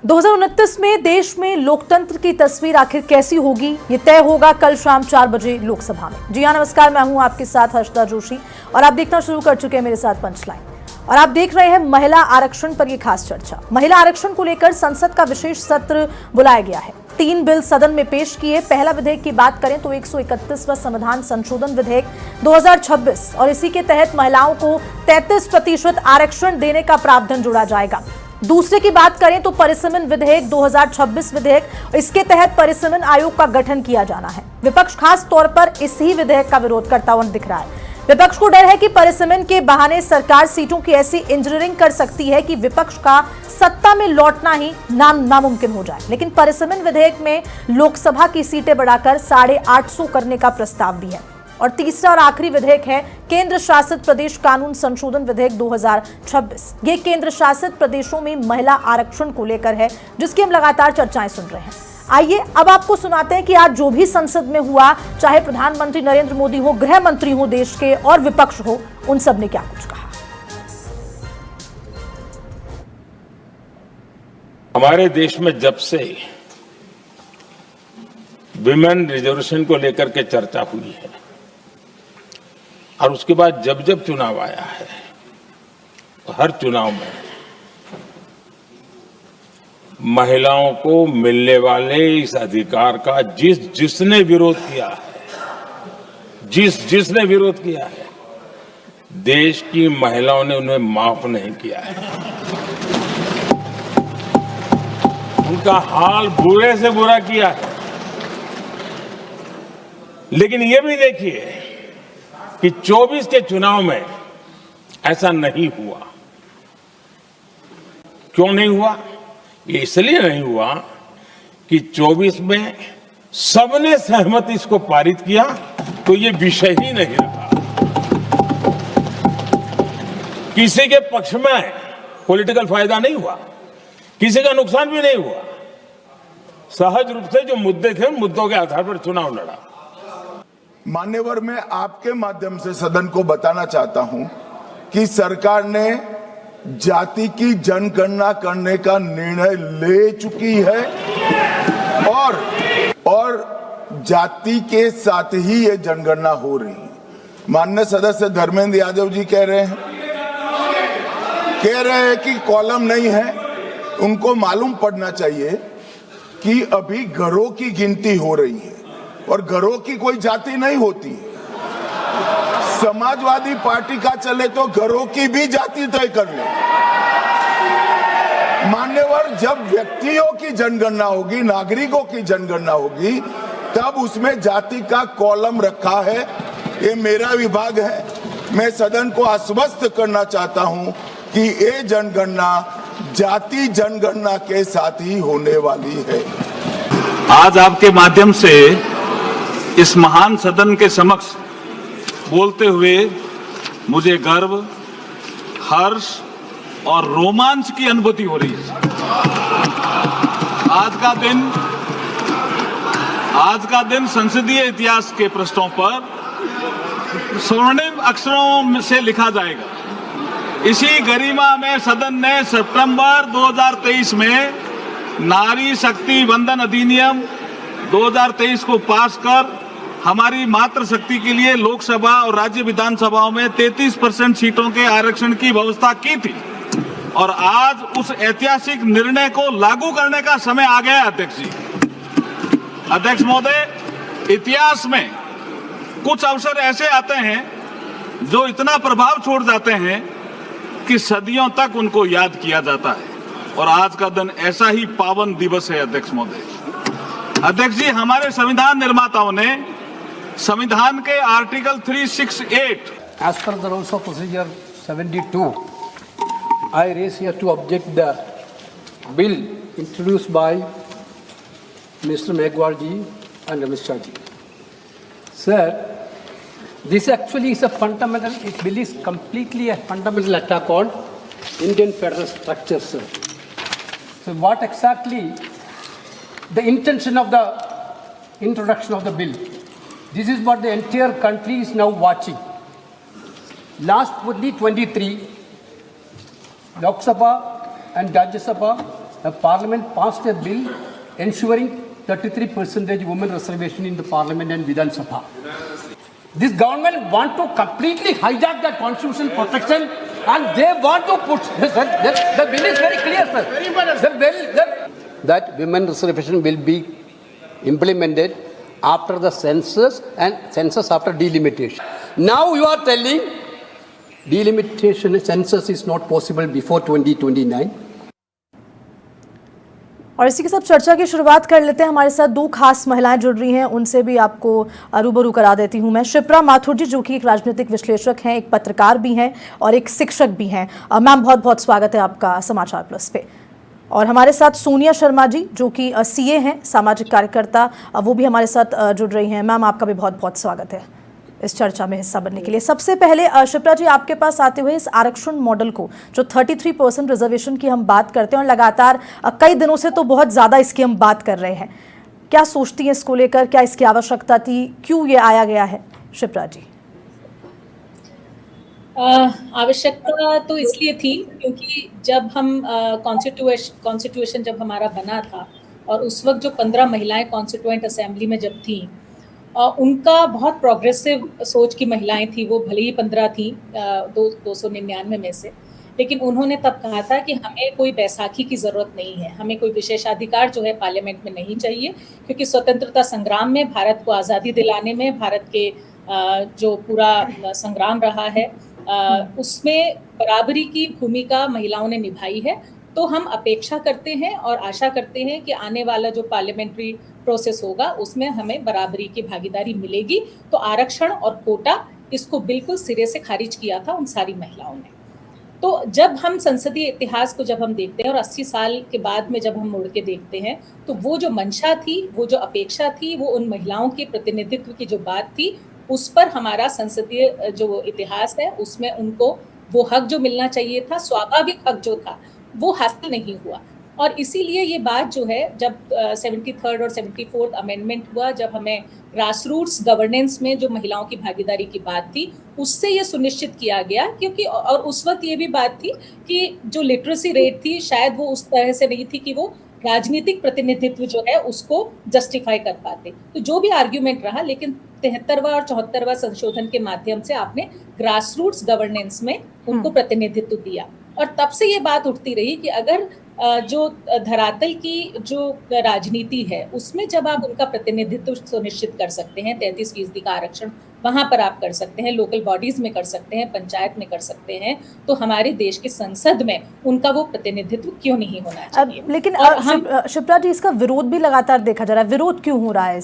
2029 में देश में लोकतंत्र की तस्वीर आखिर कैसी होगी, ये तय होगा कल शाम 4 बजे लोकसभा में। जी हां, नमस्कार, मैं हूं आपके साथ हर्षदा जोशी और आप देखना शुरू कर चुके हैं मेरे साथ पंचलाइन। और आप देख रहे हैं महिला आरक्षण पर ये खास चर्चा। महिला आरक्षण को लेकर संसद का विशेष सत्र बुलाया गया है। 3 बिल सदन में पेश किए। पहला विधेयक की बात करें तो 131वां संविधान संशोधन विधेयक 2026 और इसी के तहत महिलाओं को 33% आरक्षण देने का प्रावधान जोड़ा जाएगा। दूसरे की बात करें तो परिसीमन विधेयक 2026 विधेयक, इसके तहत परिसीमन आयोग का गठन किया जाना है। विपक्ष खास तौर पर इसी विधेयक का विरोध करता हुआ दिख रहा है। विपक्ष को डर है कि परिसीमन के बहाने सरकार सीटों की ऐसी इंजीनियरिंग कर सकती है कि विपक्ष का सत्ता में लौटना ही नामुमकिन हो जाए। लेकिन परिसीमन विधेयक में लोकसभा की सीटें बढ़ाकर 850 करने का प्रस्ताव भी है। और तीसरा और आखिरी विधेयक है केंद्र शासित प्रदेश कानून संशोधन विधेयक 2026। ये केंद्र शासित प्रदेशों में महिला आरक्षण को लेकर है, जिसकी हम लगातार चर्चाएं सुन रहे हैं। आइए अब आपको सुनाते हैं कि आज जो भी संसद में हुआ, चाहे प्रधानमंत्री नरेंद्र मोदी हो, गृह मंत्री हो देश के, और विपक्ष हो, उन सब ने क्या कुछ कहा। हमारे देश में जब से विमेन रिजर्वेशन को लेकर के चर्चा हुई है और उसके बाद जब जब चुनाव आया है, तो हर चुनाव में महिलाओं को मिलने वाले इस अधिकार का जिसने विरोध किया है, जिसने विरोध किया है, देश की महिलाओं ने उन्हें माफ नहीं किया है। उनका हाल बुरे से बुरा किया है। लेकिन ये भी देखिए कि 24 के चुनाव में ऐसा नहीं हुआ। क्यों नहीं हुआ? ये इसलिए नहीं हुआ कि 24 में सबने सहमति इसको पारित किया, तो ये विषय ही नहीं रहा। किसी के पक्ष में पॉलिटिकल फायदा नहीं हुआ, किसी का नुकसान भी नहीं हुआ। सहज रूप से जो मुद्दे थे, मुद्दों के आधार पर चुनाव लड़ा। मान्यवर, मैं आपके माध्यम से सदन को बताना चाहता हूं कि सरकार ने जाति की जनगणना करने का निर्णय ले चुकी है और जाति के साथ ही ये जनगणना हो रही है। माननीय सदस्य धर्मेंद्र यादव जी कह रहे हैं कि कॉलम नहीं है। उनको मालूम पड़ना चाहिए कि अभी घरों की गिनती हो रही है और घरों की कोई जाति नहीं होती। समाजवादी पार्टी का चले तो घरों की भी जाति तय कर ले। मान्यवर, जब व्यक्तियों की जनगणना होगी, नागरिकों की जनगणना होगी, तब उसमें जाति का कॉलम रखा है। ये मेरा विभाग है। मैं सदन को आश्वस्त करना चाहता हूं कि ये जनगणना जाति जनगणना के साथ ही होने वाली है। आज आपके माध्यम से इस महान सदन के समक्ष बोलते हुए मुझे गर्व, हर्ष और रोमांच की अनुभूति हो रही है। आज का दिन संसदीय इतिहास के पृष्ठों पर स्वर्णिम अक्षरों से लिखा जाएगा। इसी गरिमा में सदन ने सितंबर 2023 में नारी शक्ति वंदन अधिनियम 2023 को पास कर हमारी मातृशक्ति के लिए लोकसभा और राज्य विधानसभाओं में 33% सीटों के आरक्षण की व्यवस्था की थी। और आज उस ऐतिहासिक निर्णय को लागू करने का समय आ गया। अध्यक्ष महोदय, इतिहास में कुछ अवसर ऐसे आते हैं जो इतना प्रभाव छोड़ जाते हैं कि सदियों तक उनको याद किया जाता है, और आज का दिन ऐसा ही पावन दिवस है। अध्यक्ष महोदय, अध्यक्ष जी, हमारे संविधान निर्माताओं ने संविधान के article 368 As per the rules of procedure 72, I raise here to object the bill introduced by Mr. Megwal ji and Amit Shah ji. Sir, this actually is a fundamental, it bill is completely a fundamental attack on Indian federal structure, sir. So what exactly the intention of the introduction of the bill? This is what the entire country is now watching. Last 2023, Lok Sabha and Rajya Sabha Parliament passed a bill ensuring 33% women reservation in the Parliament and Vidhan Sabha. This government want to completely hijack that constitutional protection, and they want to put. The bill is very clear, sir. That women reservation will be implemented after the census and census after delimitation. Now you are telling delimitation census is not possible before 2029. और इसी के साथ चर्चा की शुरुआत कर लेते हैं। हमारे साथ दो खास महिलाएं जुड़ रही हैं, उनसे भी आपको रूबरू करा देती हूं मैं। शिप्रा माथुर जी, जो कि एक राजनीतिक विश्लेषक हैं, एक पत्रकार भी हैं और एक शिक्षक भी हैं। मैम, बहुत बहुत स्वागत है आपका समाचार प्लस पे। और हमारे साथ सोनिया शर्मा जी, जो कि सीए हैं, सामाजिक कार्यकर्ता, वो भी हमारे साथ जुड़ रही हैं। मैम, आपका भी बहुत बहुत स्वागत है इस चर्चा में हिस्सा बनने के लिए। सबसे पहले शिप्रा जी, आपके पास आते हुए इस आरक्षण मॉडल को, जो 33% रिजर्वेशन की हम बात करते हैं और लगातार कई दिनों से तो बहुत ज़्यादा इसकी हम बात कर रहे हैं, क्या सोचती हैं इसको लेकर? क्या इसकी आवश्यकता थी? क्यों ये आया गया है? शिप्रा जी। आवश्यकता तो इसलिए थी क्योंकि जब हम कॉन्स्टिट्यूशन जब हमारा बना था और उस वक्त जो 15 महिलाएं कॉन्स्टिट्यूएंट असेंबली में जब थीं, उनका बहुत प्रोग्रेसिव सोच की महिलाएं थी। वो भले ही 15 थी 299 में से, लेकिन उन्होंने तब कहा था कि हमें कोई बैसाखी की ज़रूरत नहीं है, हमें कोई विशेषाधिकार जो है पार्लियामेंट में नहीं चाहिए, क्योंकि स्वतंत्रता संग्राम में, भारत को आज़ादी दिलाने में, भारत के जो पूरा संग्राम रहा है उसमें बराबरी की भूमिका महिलाओं ने निभाई है। तो हम अपेक्षा करते हैं और आशा करते हैं कि आने वाला जो पार्लियामेंट्री प्रोसेस होगा उसमें हमें बराबरी की भागीदारी मिलेगी। तो आरक्षण और कोटा, इसको बिल्कुल सिरे से खारिज किया था उन सारी महिलाओं ने। तो जब हम संसदीय इतिहास को जब हम देखते हैं और 80 साल के बाद में जब हम मुड़ के देखते हैं, तो वो जो मंशा थी, वो जो अपेक्षा थी, वो उन महिलाओं के प्रतिनिधित्व की जो बात थी, उस पर हमारा संसदीय जो इतिहास है उसमें उनको वो हक जो मिलना चाहिए था, स्वाभाविक हक जो था, वो हासिल नहीं हुआ। और इसीलिए ये बात जो है, जब 73rd और 74th अमेंडमेंट हुआ, जब हमें ग्रास रूट्स गवर्नेंस में जो महिलाओं की भागीदारी की बात थी, उससे ये सुनिश्चित किया गया, क्योंकि और उस वक्त ये भी बात थी कि जो लिटरेसी रेट थी शायद वो उस तरह से नहीं थी कि वो राजनीतिक प्रतिनिधित्व जो है उसको जस्टिफाई कर पाते। तो जो भी आर्ग्यूमेंट रहा, लेकिन 73वां और 74वां संशोधन के माध्यम से आपने ग्रास रूट्स गवर्नेंस में उनको प्रतिनिधित्व दिया। और तब से ये बात उठती रही कि अगर जो धरातल की जो राजनीति है उसमें जब आप उनका प्रतिनिधित्व सुनिश्चित कर सकते हैं, 33% का आरक्षण वहां पर आप कर सकते हैं, लोकल बॉडीज में कर सकते हैं, पंचायत में कर सकते हैं, तो हमारे देश की संसद में उनका वो प्रतिनिधित्व क्यों नहीं होना चाहिए? लेकिन शिप्रा जी, इसका विरोध भी लगातार देखा जा रहा है। विरोध क्यों हो रहा है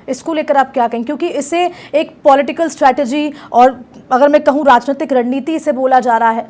इसको लेकर आप क्या कहें? क्योंकि इसे एक पॉलिटिकल स्ट्रैटेजी और अगर मैं कहूँ राजनीतिक रणनीति इसे बोला जा रहा है।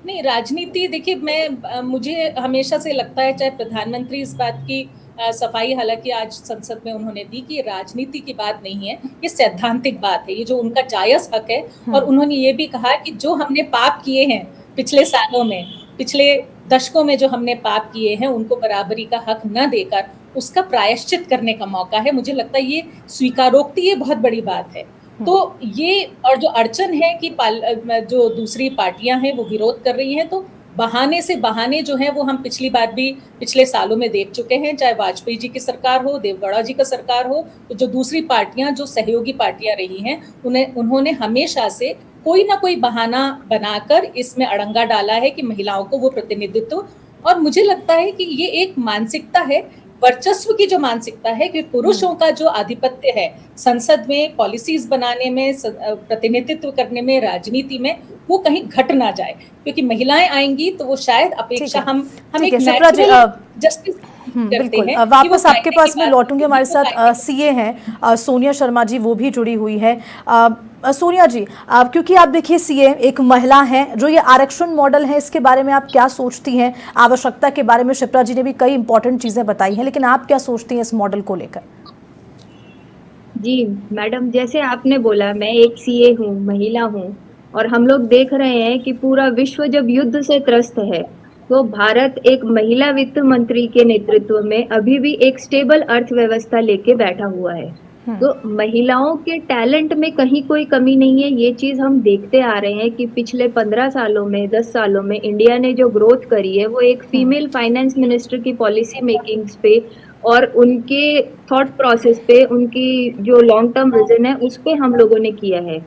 नहीं, राजनीति देखिए, मुझे हमेशा से लगता है, चाहे प्रधानमंत्री इस बात की सफाई हालांकि आज संसद में उन्होंने दी कि राजनीति की बात नहीं है, ये सैद्धांतिक बात है, ये जो उनका जायज हक है। और उन्होंने ये भी कहा कि जो हमने पाप किए हैं पिछले सालों में, पिछले दशकों में जो हमने पाप किए हैं, उनको बराबरी का हक न देकर उसका प्रायश्चित करने का मौका है। मुझे लगता है ये स्वीकारोक्ति, ये बहुत बड़ी बात है। तो ये और जो अड़चन है कि जो दूसरी पार्टियां हैं वो विरोध कर रही हैं, तो बहाने से बहाने जो है वो हम पिछली बार भी पिछले सालों में देख चुके हैं, चाहे वाजपेयी जी की सरकार हो, देवगौड़ा जी का सरकार हो, तो जो दूसरी पार्टियां, जो सहयोगी पार्टियां रही हैं, उन्होंने हमेशा से कोई ना कोई बहाना बनाकर इसमें अड़ंगा डाला है कि महिलाओं को वो प्रतिनिधित्व। और मुझे लगता है कि ये एक मानसिकता है, वर्चस्व की जो मानसिकता है कि पुरुषों का जो आधिपत्य है संसद में, पॉलिसीज बनाने में, प्रतिनिधित्व करने में, राजनीति में, वो कहीं घट ना जाए, क्योंकि महिलाएं आएंगी तो वो शायद अपेक्षा हम एक नेचुरल जस्टिस करते हैं। वापस आपके पास में लौटूंगी। हमारे साथ सीए हैं सोनिया शर्मा जी, वो भी जुड़ी हुई है। सोनिया जी, क्योंकि आप देखिए सीए एक महिला हैं, जो ये आरक्षण मॉडल है इसके बारे में आप क्या सोचती हैं? आवश्यकता के बारे में शिप्रा जी ने भी कई इंपॉर्टेंट चीजें बताई हैं, लेकिन आप क्या सोचती हैं इस मॉडल को लेकर? जी मैडम, जैसे आपने बोला, मैं एक सीए हूँ, महिला हूँ, और हम लोग देख रहे हैं कि पूरा विश्व जब युद्ध से त्रस्त है, तो भारत एक महिला वित्त मंत्री के नेतृत्व में अभी भी एक स्टेबल अर्थव्यवस्था लेके बैठा हुआ है। तो महिलाओं के टैलेंट में कहीं कोई कमी नहीं है, ये चीज हम देखते आ रहे हैं कि पिछले 15 सालों में 10 सालों में इंडिया ने जो ग्रोथ करी है वो एक फीमेल फाइनेंस मिनिस्टर की पॉलिसी मेकिंग्स पे और उनके थॉट प्रोसेस पे, उनकी जो लॉन्ग टर्म विजन है उस पे हम लोगों ने किया है।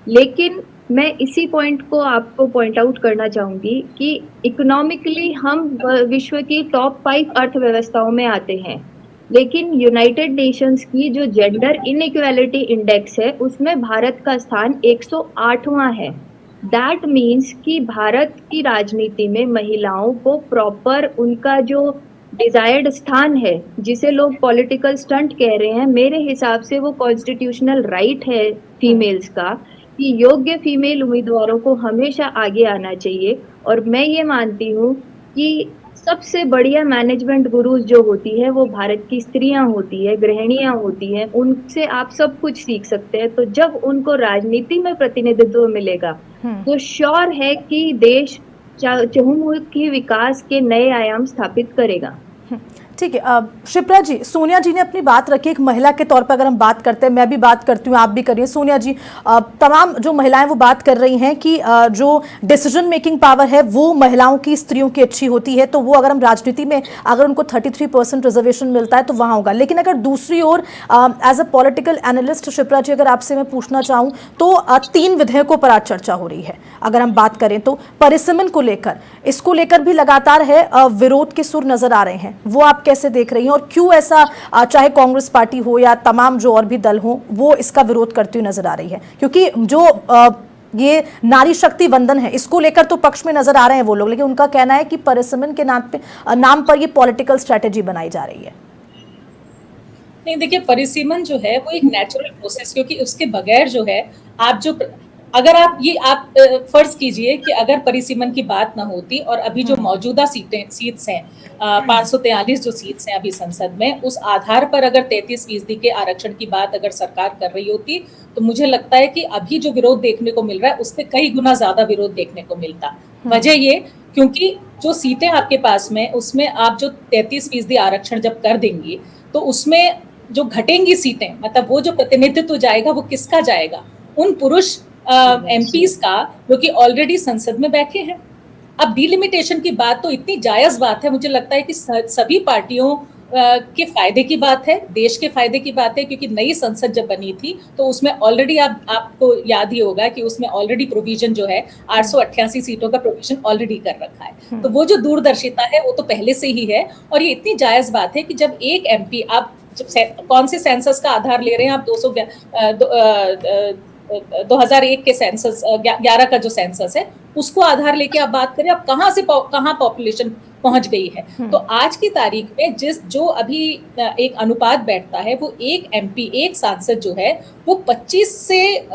लेकिन मैं इसी पॉइंट को आपको पॉइंट आउट करना चाहूंगी कि इकोनॉमिकली हम विश्व की टॉप 5 अर्थव्यवस्थाओं में आते हैं, लेकिन यूनाइटेड नेशंस की जो जेंडर इनइक्वालिटी इंडेक्स है उसमें भारत का स्थान 108वां है। दैट मीन्स कि भारत की राजनीति में महिलाओं को प्रॉपर उनका जो डिजायर्ड स्थान है, जिसे लोग पॉलिटिकल स्टंट कह रहे हैं, मेरे हिसाब से वो कॉन्स्टिट्यूशनल राइट है फीमेल्स का कि योग्य फीमेल उम्मीदवारों को हमेशा आगे आना चाहिए। और मैं ये मानती हूँ कि सबसे बढ़िया मैनेजमेंट गुरुज जो होती है वो भारत की स्त्रियां होती है, गृहिणियां होती हैं, उनसे आप सब कुछ सीख सकते हैं। तो जब उनको राजनीति में प्रतिनिधित्व मिलेगा तो श्योर है कि देश चहुमुखी विकास के नए आयाम स्थापित करेगा। ठीक है। शिप्रा जी, सोनिया जी ने अपनी बात रखी, एक महिला के तौर पर अगर हम बात करते हैं, मैं भी बात करती हूँ, आप भी करिए। सोनिया जी, तमाम जो महिलाएं वो बात कर रही हैं कि जो डिसीजन मेकिंग पावर है वो महिलाओं की, स्त्रियों की अच्छी होती है, तो वो अगर हम राजनीति में अगर उनको 33% रिजर्वेशन मिलता है तो वहाँ होगा। लेकिन अगर दूसरी ओर as a political analyst Shipra ji, अगर आपसे मैं पूछना चाहूँ तो 3 विधेयकों पर आज चर्चा हो रही है। अगर हम बात करें तो परिसीमन को लेकर, इसको लेकर भी लगातार है विरोध के सुर नजर आ रहे हैं, वो आप कैसे देख रही हैं और क्यों ऐसा, चाहे कांग्रेस पार्टी हो या तमाम जो और भी दल हो, वो इसका विरोध करती हुई नजर आ रही है? क्योंकि जो ये नारी शक्ति वंदन है, इसको लेकर तो पक्ष में नजर आ रहे हैं वो लोग, लेकिन उनका कहना है कि परिसीमन के नाम पर ये पॉलिटिकल स्ट्रेटेजी बनाई जा रही है। नहीं, देखिए, परिसीमन जो है वो एक नेचुरल प्रोसेस, क्योंकि उसके बगैर जो है अगर आप फर्ज कीजिए कि अगर परिसीमन की बात ना होती और अभी जो मौजूदा सीट्स हैं 543 जो सीट्स हैं अभी संसद में, उस आधार पर अगर 33% के आरक्षण की बात अगर सरकार कर रही होती तो मुझे लगता है कि अभी जो विरोध देखने को मिल रहा है उससे कई गुना ज्यादा विरोध देखने को मिलता। वजह ये, क्योंकि जो सीटें आपके पास में, उसमें आप जो 33% आरक्षण जब कर देंगी तो उसमें जो घटेंगी सीटें, मतलब वो जो प्रतिनिधित्व जाएगा वो किसका जाएगा? उन पुरुष एमपीज का जो कि ऑलरेडी संसद में बैठे हैं। अब डिलिमिटेशन की बात तो इतनी जायज बात है, मुझे लगता है कि सभी पार्टियों के फायदे की बात है, देश के फायदे की बात है, क्योंकि नई संसद जब बनी थी तो उसमें ऑलरेडी आपको याद ही होगा कि उसमें ऑलरेडी प्रोविजन जो है 888 सीटों का प्रोविजन ऑलरेडी कर रखा है। तो वो जो दूरदर्शिता है वो तो पहले से ही है। और ये इतनी जायज बात है कि जब एक एमपी, आप कौन से सेंसस का आधार ले रहे हैं आप, 2001 के सेंसस, 11 का जो सेंसस है उसको आधार लेके आप बात करें, अब कहाँ से कहाँ पॉपुलेशन पहुंच गई है। तो आज की तारीख में जो अभी एक अनुपात बैठता है वो एक एमपी, एक सांसद जो है वो 25 से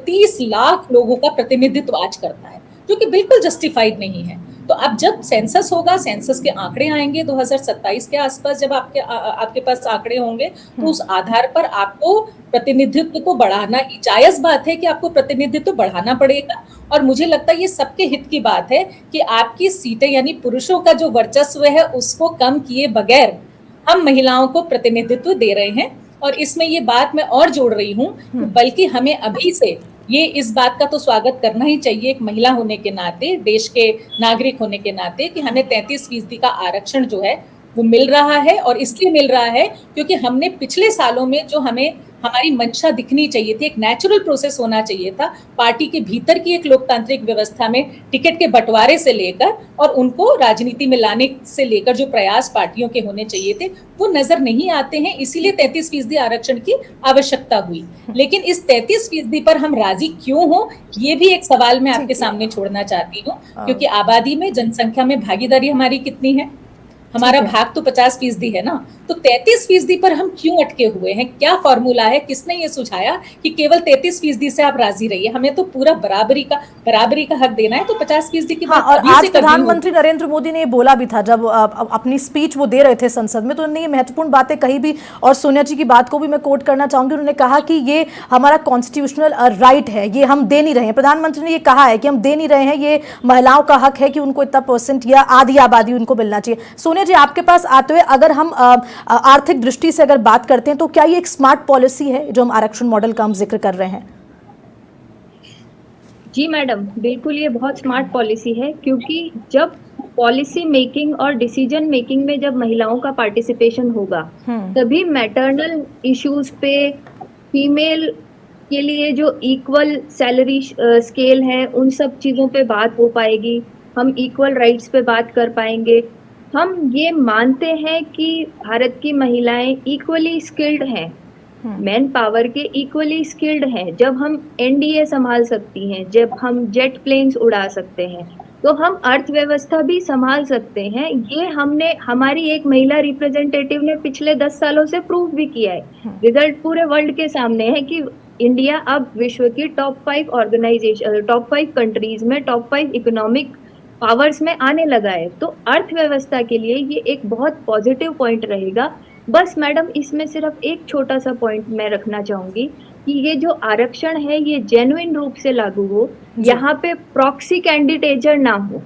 30 लाख लोगों का प्रतिनिधित्व आज करता है, जो कि बिल्कुल जस्टिफाइड नहीं है। तो अब जब सेंसस होगा, सेंसस के आंकड़े आएंगे 2027 के आसपास, जब आपके पास आंकड़े होंगे तो उस आधार पर आपको प्रतिनिधित्व को बढ़ाना, जायज बात है कि आपको प्रतिनिधित्व बढ़ाना पड़ेगा। और मुझे लगता है ये सबके हित की बात है कि आपकी सीटें, यानी पुरुषों का जो वर्चस्व है उसको कम किए बगैर हम महिलाओं को प्रतिनिधित्व दे रहे हैं। और इसमें ये बात मैं और जोड़ रही हूँ, बल्कि हमें अभी से ये इस बात का तो स्वागत करना ही चाहिए एक महिला होने के नाते, देश के नागरिक होने के नाते, कि हमें 33% का आरक्षण जो है वो मिल रहा है। और इसलिए मिल रहा है क्योंकि हमने पिछले सालों में जो हमारी मंशा दिखनी चाहिए थी, एक नेचुरल प्रोसेस होना चाहिए था, पार्टी के भीतर की एक लोकतांत्रिक व्यवस्था में टिकट के बंटवारे से लेकर और उनको राजनीति में लाने से लेकर जो प्रयास पार्टियों के होने चाहिए थे वो नजर नहीं आते हैं। इसीलिए 33% आरक्षण की आवश्यकता हुई। लेकिन इस 33% पर हम राजी क्यों हो, ये भी एक सवाल मैं आपके सामने छोड़ना चाहती हूँ, क्योंकि आबादी में, जनसंख्या में भागीदारी हमारी कितनी है? हमारा भाग तो 50% है ना। तो 33% पर हम क्यों अटके हुए हैं? क्या फॉर्मूला है? किसने ये सुझाया कि केवल 33% से आप राजी रहिए? हमें तो पूरा बराबरी का हक देना है। तो 50% की बात, और आज प्रधानमंत्री नरेंद्र मोदी ने ये बोला भी था जब अपनी स्पीच वो दे रहे थे संसद में, तो उन्होंने ये महत्वपूर्ण बातें कही भी। और सोनिया जी की बात को भी मैं कोट करना चाहूंगी, उन्होंने कहा कि ये हमारा कॉन्स्टिट्यूशनल राइट है, ये हम दे नहीं रहे हैं। प्रधानमंत्री ने ये कहा है कि हम दे नहीं रहे हैं, ये महिलाओं का हक है कि उनको इतना % या आधी आबादी उनको मिलना चाहिए। सोनिया सोनिया जी, आपके पास आते हुए अगर हम आर्थिक दृष्टि से अगर बात करते हैं तो क्या ये एक स्मार्ट पॉलिसी है जो हम आरक्षण मॉडल का हम जिक्र कर रहे हैं? जी मैडम, बिल्कुल ये बहुत स्मार्ट पॉलिसी है, क्योंकि जब पॉलिसी मेकिंग और डिसीजन मेकिंग में जब महिलाओं का पार्टिसिपेशन होगा, तभी मैटरनल इश्यूज पे फीमेल के लिए जो इक्वल सैलरी स्केल है उन सब चीज़ों पे बात हो पाएगी, हम इक्वल राइट्स पे बात कर पाएंगे। हम ये मानते हैं कि भारत की महिलाएं इक्वली स्किल्ड हैं, मैन पावर के इक्वली स्किल्ड हैं। जब हम एनडीए संभाल सकती हैं, जब हम जेट प्लेन्स उड़ा सकते हैं, तो हम अर्थव्यवस्था भी संभाल सकते हैं। ये हमारी एक महिला रिप्रेजेंटेटिव ने पिछले 10 सालों से प्रूव भी किया है। रिजल्ट पूरे वर्ल्ड के सामने है कि इंडिया अब विश्व की टॉप 5 कंट्रीज में, टॉप 5 इकोनॉमिक पावर्स में आने लगा है। तो अर्थव्यवस्था के लिए ये एक बहुत पॉजिटिव पॉइंट रहेगा। बस मैडम, इसमें सिर्फ एक छोटा सा पॉइंट मैं रखना चाहूंगी कि ये जो आरक्षण है ये जेन्युइन रूप से लागू हो, यहाँ पे प्रॉक्सी कैंडिडेचर ना हो।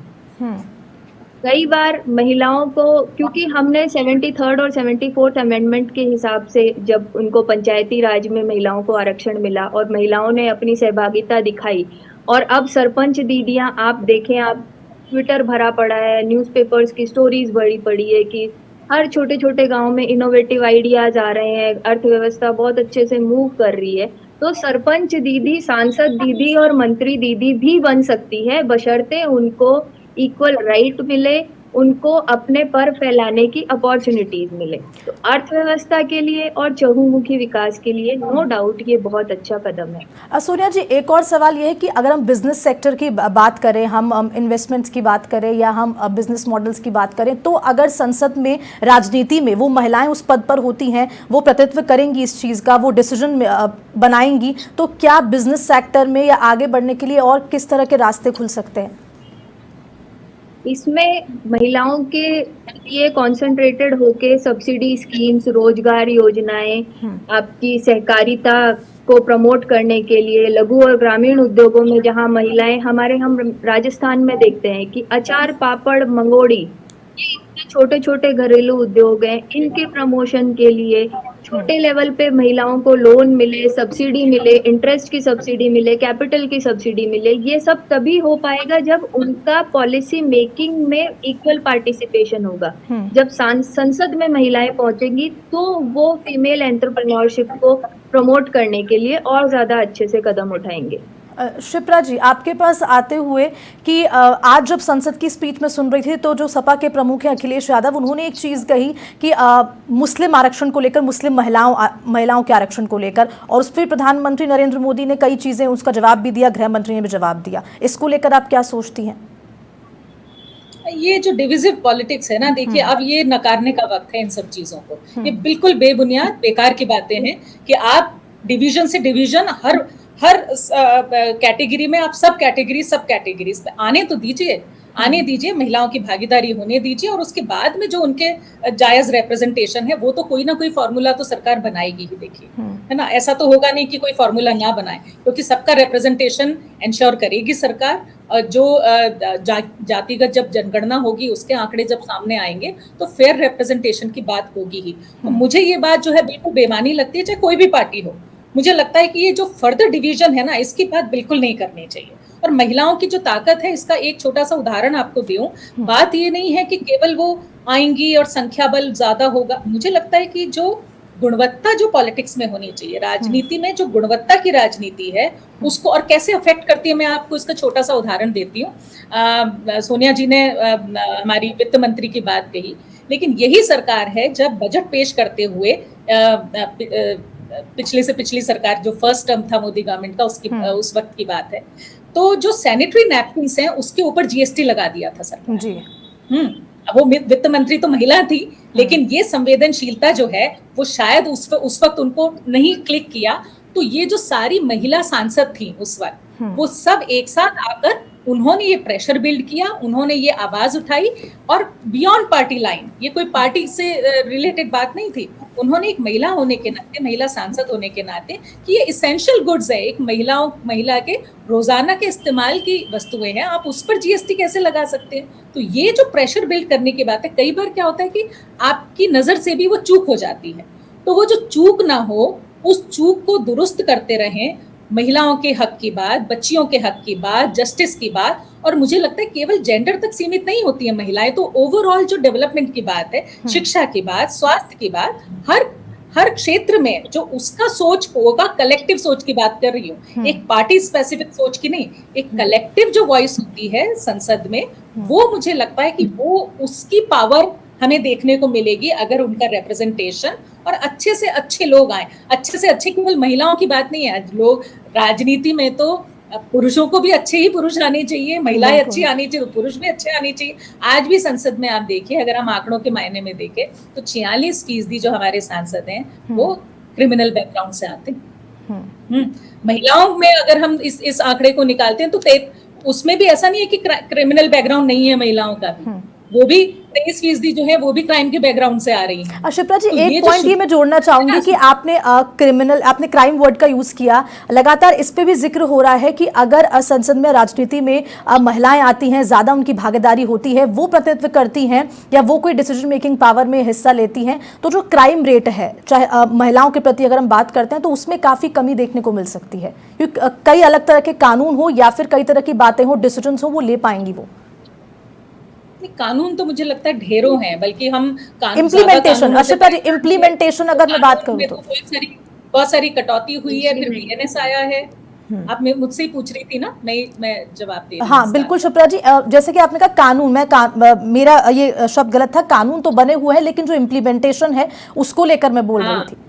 कई बार महिलाओं को, क्योंकि हमने 73rd और 74th अमेंडमेंट के हिसाब से जब उनको पंचायती राज में महिलाओं को आरक्षण मिला और महिलाओं ने अपनी सहभागिता दिखाई, और अब सरपंच दीदियां आप देखें, आप ट्विटर भरा पड़ा है, न्यूज़पेपर्स की स्टोरीज बड़ी पड़ी है कि हर छोटे छोटे गांव में इनोवेटिव आइडियाज आ रहे हैं, अर्थव्यवस्था बहुत अच्छे से मूव कर रही है। तो सरपंच दीदी, सांसद दीदी और मंत्री दीदी भी बन सकती है, बशर्ते उनको इक्वल राइट मिले, उनको अपने पर फैलाने की अपॉर्चुनिटीज मिले। तो अर्थव्यवस्था के लिए और चहुमुखी विकास के लिए नो डाउट ये बहुत अच्छा कदम है। सोनिया जी, एक और सवाल ये है कि अगर हम बिजनेस सेक्टर की बात करें, हम इन्वेस्टमेंट्स की बात करें या हम बिजनेस मॉडल्स की बात करें, तो अगर संसद में, राजनीति में वो महिलाएं उस पद पर होती हैं, वो प्रतिनिधित्व करेंगी इस चीज़ का, वो डिसीजन बनाएंगी, तो क्या बिजनेस सेक्टर में या आगे बढ़ने के लिए और किस तरह के रास्ते खुल सकते हैं? इसमें महिलाओं के लिए कॉन्सेंट्रेटेड होके सब्सिडी स्कीम्स, रोजगार योजनाएं, आपकी सहकारिता को प्रमोट करने के लिए लघु और ग्रामीण उद्योगों में, जहां महिलाएं, हम राजस्थान में देखते हैं कि अचार, पापड़, मंगोड़ी, ये इतने छोटे छोटे घरेलू उद्योग हैं, इनके प्रमोशन के लिए छोटे लेवल पे महिलाओं को लोन मिले, सब्सिडी मिले, इंटरेस्ट की सब्सिडी मिले, कैपिटल की सब्सिडी मिले। ये सब तभी हो पाएगा जब उनका पॉलिसी मेकिंग में इक्वल पार्टिसिपेशन होगा। जब संसद में महिलाएं पहुंचेंगी तो वो फीमेल एंटरप्रेन्योरशिप को प्रमोट करने के लिए और ज्यादा अच्छे से कदम उठाएंगे। शिप्रा जी, आपके पास आते हुए कि आज जब संसद की स्पीच में सुन रही थी तो जो सपा के प्रमुख हैं अखिलेश यादव, उन्होंने एक चीज़ कही कि मुस्लिम आरक्षण को लेकर, मुस्लिम महिलाओं के आरक्षण को लेकर, और उस पर प्रधानमंत्री नरेंद्र मोदी ने कई चीज़ें, उसका जवाब भी दिया, गृह मंत्री ने भी जवाब दिया। इसको लेकर आप क्या सोचती हैं? ये जो डिविजिव पॉलिटिक्स है ना, देखिए अब ये नकारने का वक्त है इन सब चीजों को। ये बिल्कुल बेबुनियाद, बेकार की बातें हैं कि आप डिवीजन से डिवीजन, हर कैटेगरी में आप सब कैटेगरीज पे आने तो दीजिए, महिलाओं की भागीदारी होने दीजिए, और उसके बाद में जो उनके जायज रिप्रेजेंटेशन है वो तो कोई ना कोई फॉर्मूला तो सरकार बनाएगी ही। देखिए, है ना, ऐसा तो होगा नहीं कि कोई फॉर्मूला ना बनाए, क्योंकि सबका रिप्रेजेंटेशन इंश्योर करेगी सरकार। और जो जातिगत जब जनगणना होगी, उसके आंकड़े जब सामने आएंगे तो फेयर रिप्रेजेंटेशन की बात होगी ही। तो मुझे ये बात जो है बिल्कुल बेमानी लगती है, चाहे कोई भी पार्टी हो। मुझे लगता है कि ये जो फर्दर डिवीजन है ना, इसकी बात बिल्कुल नहीं करनी चाहिए। और महिलाओं की जो ताकत है, इसका एक छोटा सा उदाहरण आपको दूं। बात ये नहीं है कि केवल वो आएंगी और संख्या बल ज्यादा होगा। मुझे लगता है कि जो गुणवत्ता जो पॉलिटिक्स में होनी चाहिए, राजनीति में जो गुणवत्ता की राजनीति है, उसको और कैसे अफेक्ट करती है, मैं आपको इसका छोटा सा उदाहरण देती हूँ। सोनिया जी ने हमारी वित्त मंत्री की बात कही, लेकिन यही सरकार है जब बजट पेश करते हुए पिछले से पिछली सरकार, जो फर्स्ट टर्म था मोदी गवर्नमेंट का, उस वक्त की बात है, तो जो सैनिटरी नैपकिन्स हैं उसके ऊपर जीएसटी लगा दिया था सरकार जी। वो वित्त मंत्री तो महिला थी, लेकिन ये संवेदनशीलता जो है वो शायद उस वक्त उनको नहीं क्लिक किया। तो ये जो सारी महिला सांसद थी उस वक्त, वो सब एक साथ आकर उन्होंने ये प्रेशर बिल्ड किया, उन्होंने ये आवाज उठाई, और बियॉन्ड पार्टी लाइन, ये कोई पार्टी से रिलेटेड बात नहीं थी, उन्होंने एक महिला होने के नाते, महिला सांसद होने के नाते, कि ये इसेंशियल गुड्स है, एक महिला के रोजाना के इस्तेमाल की वस्तुएं हैं, आप उस पर जीएसटी कैसे लगा सकते हैं? तो ये जो प्रेशर बिल्ड करने की बात है, कई बार क्या होता है कि आपकी नजर से भी वो चूक हो जाती है, तो वो जो चूक ना हो, उस चूक को दुरुस्त करते रहें। महिलाओं के हक की बात, बच्चियों के हक की बात, जस्टिस की बात, और मुझे लगता है केवल जेंडर तक सीमित नहीं होती है महिलाएं, तो ओवरऑल जो डेवलपमेंट की बात है, शिक्षा की बात, स्वास्थ्य की बात, हर क्षेत्र में जो उसका सोच होगा, कलेक्टिव सोच की बात कर रही हूँ, एक पार्टी स्पेसिफिक सोच की नहीं, एक कलेक्टिव जो वॉइस होती है संसद में, वो मुझे लगता है कि वो उसकी पावर हमें देखने को मिलेगी अगर उनका रिप्रेजेंटेशन और अच्छे से अच्छे लोग आए। अच्छे से अच्छे केवल महिलाओं की बात नहीं है, लोग राजनीति में तो पुरुषों को भी अच्छे ही पुरुष आने चाहिए, महिलाएं अच्छी आनी चाहिए, पुरुष भी अच्छे आने चाहिए। आज भी संसद में आप देखिए, अगर हम आंकड़ों के मायने में देखें तो 46% जो हमारे सांसद हैं वो क्रिमिनल बैकग्राउंड से आते हैं। महिलाओं में अगर हम इस आंकड़े को निकालते हैं तो उसमें भी ऐसा नहीं है कि क्रिमिनल बैकग्राउंड नहीं है महिलाओं का भी, वो भी 23% जो है वो भी क्राइम के बैकग्राउंड से आ रही है। शिप्रा जी, तो एक पॉइंट ये मैं जोड़ना चाहूंगी कि आपने क्राइम वर्ड का यूज किया, लगातार इस पे भी जिक्र हो रहा है कि अगर संसद में, राजनीति में महिलाएं आती हैं, ज्यादा उनकी भागीदारी होती है, वो प्रतिनिधित्व करती हैं या वो कोई डिसीजन मेकिंग पावर में हिस्सा लेती हैं, तो जो क्राइम रेट है, चाहे महिलाओं के प्रति अगर हम बात करते हैं, तो उसमें काफी कमी देखने को मिल सकती है, क्योंकि कई अलग तरह के कानून हो या फिर कई तरह की बातें हो, डिसीजन हो, वो ले पाएंगी वो। कानून तो मुझे लगता है ढेरों हैं, बल्कि हम इम्प्लीमेंटेशन, इम्प्लीमेंटेशन अगर मैं बात करूं तो बहुत सारी कटौती हुई है, फिर बीएनएस आया है। आप मुझसे ही पूछ रही थी ना, मैं जवाब दे रही हूं। हाँ बिल्कुल शिप्रा जी, जैसे कि आपने कहा कानून, मेरा ये शब्द गलत था, कानून तो बने हुए हैं लेकिन जो इम्प्लीमेंटेशन है उसको लेकर मैं बोल रही थी।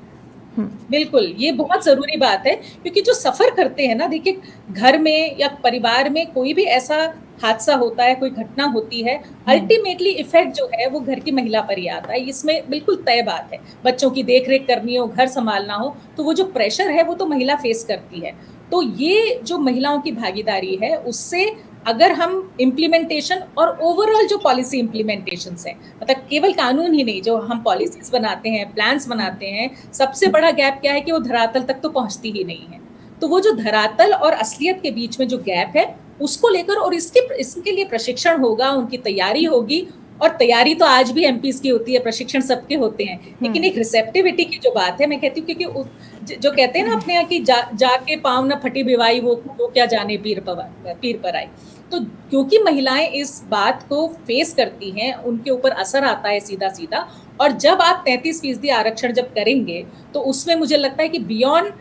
बिल्कुल, ये बहुत जरूरी बात है, क्योंकि जो सफर करते हैं ना, देखिए घर में या परिवार में कोई भी ऐसा हादसा होता है, कोई घटना होती है, अल्टीमेटली इफेक्ट जो है वो घर की महिला पर ही आता है, इसमें बिल्कुल तय बात है। बच्चों की देखरेख करनी हो, घर संभालना हो, तो वो जो प्रेशर है वो तो महिला फेस करती है। तो ये जो महिलाओं की भागीदारी है, उससे अगर हम इम्प्लीमेंटेशन और ओवरऑल जो पॉलिसी इम्प्लीमेंटेशंस है, मतलब केवल कानून ही नहीं, जो हम पॉलिसीज बनाते हैं, प्लान्स बनाते हैं, सबसे बड़ा गैप क्या है कि वो धरातल तक तो पहुंचती ही नहीं है। तो वो जो धरातल और असलियत के बीच में जो गैप है, उसको लेकर, और इसके लिए प्रशिक्षण होगा, उनकी तैयारी होगी, और तैयारी तो आज भी एमपीज की होती है, प्रशिक्षण सबके होते हैं, लेकिन एक रिसेप्टिविटी की जो बात है, मैं कहती हूँ, क्योंकि जो कहते हैं ना अपने यहाँ की जाके पाँव न फटी बिवाई, वो क्या जाने पीर पर आई। तो क्योंकि महिलाएं इस बात को फेस करती हैं, उनके ऊपर असर आता है सीधा सीधा, और जब आप 33% आरक्षण जब करेंगे, तो उसमें मुझे लगता है कि बियॉन्ड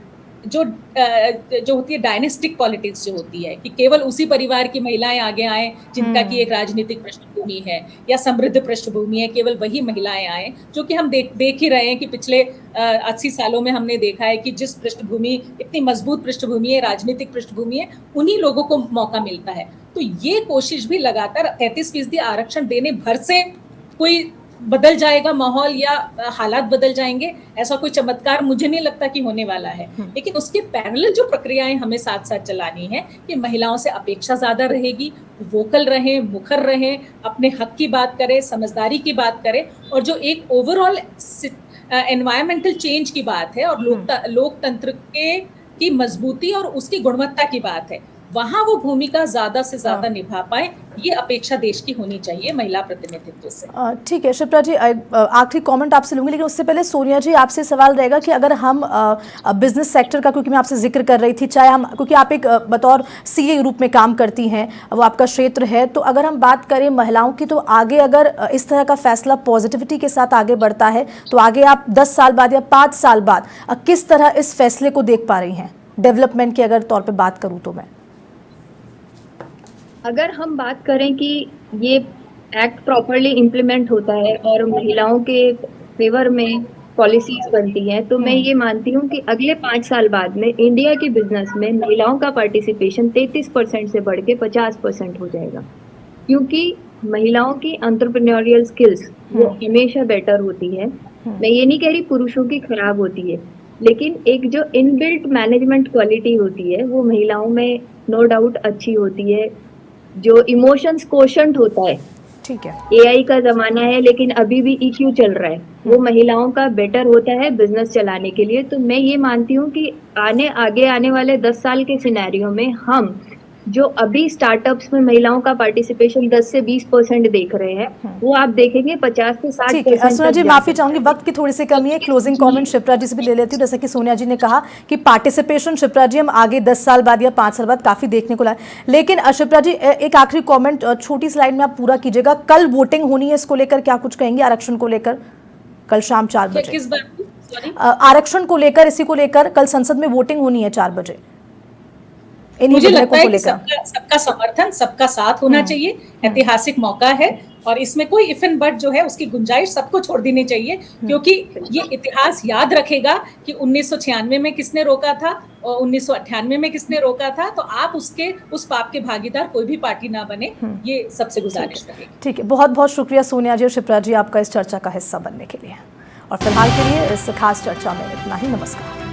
जो होती है डायनेस्टिक पॉलिटिक्स जो होती है, कि केवल उसी परिवार की महिलाएं आगे आए जिनका की एक राजनीतिक पृष्ठभूमि है या समृद्ध पृष्ठभूमि है, केवल वही महिलाएं आए, जो कि हम देख ही रहे हैं कि पिछले 80 सालों में हमने देखा है कि जिस पृष्ठभूमि, इतनी मजबूत पृष्ठभूमि है, राजनीतिक पृष्ठभूमि है, उन्हीं लोगों को मौका मिलता है। तो ये कोशिश भी लगातार 33% आरक्षण देने भर से कोई बदल जाएगा माहौल या हालात बदल जाएंगे, ऐसा कोई चमत्कार मुझे नहीं लगता कि होने वाला है। लेकिन उसके पैरेलल जो प्रक्रियाएं हमें साथ साथ चलानी है, कि महिलाओं से अपेक्षा ज्यादा रहेगी, वोकल रहें, मुखर रहें, अपने हक की बात करें, समझदारी की बात करें, और जो एक ओवरऑल एनवायरमेंटल चेंज की बात है और लोकतंत्र की मजबूती और उसकी गुणवत्ता की बात है, वहां वो भूमिका ज्यादा से ज्यादा निभा पाए, ये अपेक्षा देश की होनी चाहिए महिला प्रतिनिधित्व से। ठीक है शिप्रा जी, आखिरी कमेंट आपसे लूंगी, लेकिन उससे पहले सोनिया जी आपसे सवाल रहेगा कि अगर हम बिजनेस सेक्टर का, क्योंकि मैं आपसे जिक्र कर रही थी, चाहे हम, क्योंकि आप एक बतौर सीए रूप में काम करती हैं, वो आपका क्षेत्र है, तो अगर हम बात करें महिलाओं की, तो आगे अगर इस तरह का फैसला पॉजिटिविटी के साथ आगे बढ़ता है, तो आगे आप 10 साल बाद या 5 साल बाद किस तरह इस फैसले को देख पा रही हैं, डेवलपमेंट की अगर तौर पर बात करूँ तो? मैं अगर हम बात करें कि ये एक्ट प्रॉपरली इम्प्लीमेंट होता है और महिलाओं के फेवर में पॉलिसीज बनती हैं, तो मैं ये मानती हूँ कि अगले 5 साल बाद में इंडिया के बिजनेस में महिलाओं का पार्टिसिपेशन 33% से बढ़ के 50% हो जाएगा, क्योंकि महिलाओं की एंटरप्रेन्योरियल स्किल्स वो हमेशा बेटर होती है। मैं ये नहीं कह रही पुरुषों की खराब होती है, लेकिन एक जो इनबिल्ट मैनेजमेंट क्वालिटी होती है वो महिलाओं में नो डाउट अच्छी होती है। जो इमोशंस कोशंट होता है ठीक है। AI का जमाना है, लेकिन अभी भी EQ चल रहा है, वो महिलाओं का बेटर होता है बिजनेस चलाने के लिए। तो मैं ये मानती हूँ कि आगे आने वाले 10 साल के सिनेरियो में हम जो अभी स्टार्टअप्स में महिलाओं का पार्टिसिपेशन 10 से 20% देख रहे हैं, वो आप देखेंगे 50 से 60%। ठीक है सोनिया जी, माफी चाहूंगी, वक्त की थोड़ी सी कमी है। क्लोजिंग कमेंट शिप्रा जी से भी ले लेती हूँ। जैसे कि सोनिया जी ने कहा कि पार्टिसिपेशन शिप्रा जी हम आगे 10 साल बाद या 5 साल बाद काफी देखने को लाए, लेकिन शिप्रा जी एक आखिरी कमेंट छोटी स्लाइड में आप पूरा कीजिएगा। कल वोटिंग होनी है, इसको लेकर क्या कुछ कहेंगे? आरक्षण को लेकर कल शाम 4 बजे, किस बात की? सॉरी, आरक्षण को लेकर, इसी को लेकर कल संसद में वोटिंग होनी है 4 बजे। मुझे लगता है कि सबका समर्थन, सबका साथ होना चाहिए। ऐतिहासिक मौका है और इसमें कोई इफ एंड बट जो है उसकी गुंजाइश सबको छोड़ देनी चाहिए, क्योंकि ये इतिहास याद रखेगा कि 1996 में किसने रोका था और 1998 में किसने रोका था। तो आप उस पाप के भागीदार कोई भी पार्टी ना बने, ये सबसे गुजारिश रहेगी। ठीक है, बहुत बहुत शुक्रिया सोनिया जी और शिप्रा जी आपका इस चर्चा का हिस्सा बनने के लिए। और फिलहाल के लिए इस खास चर्चा में इतना ही। नमस्कार।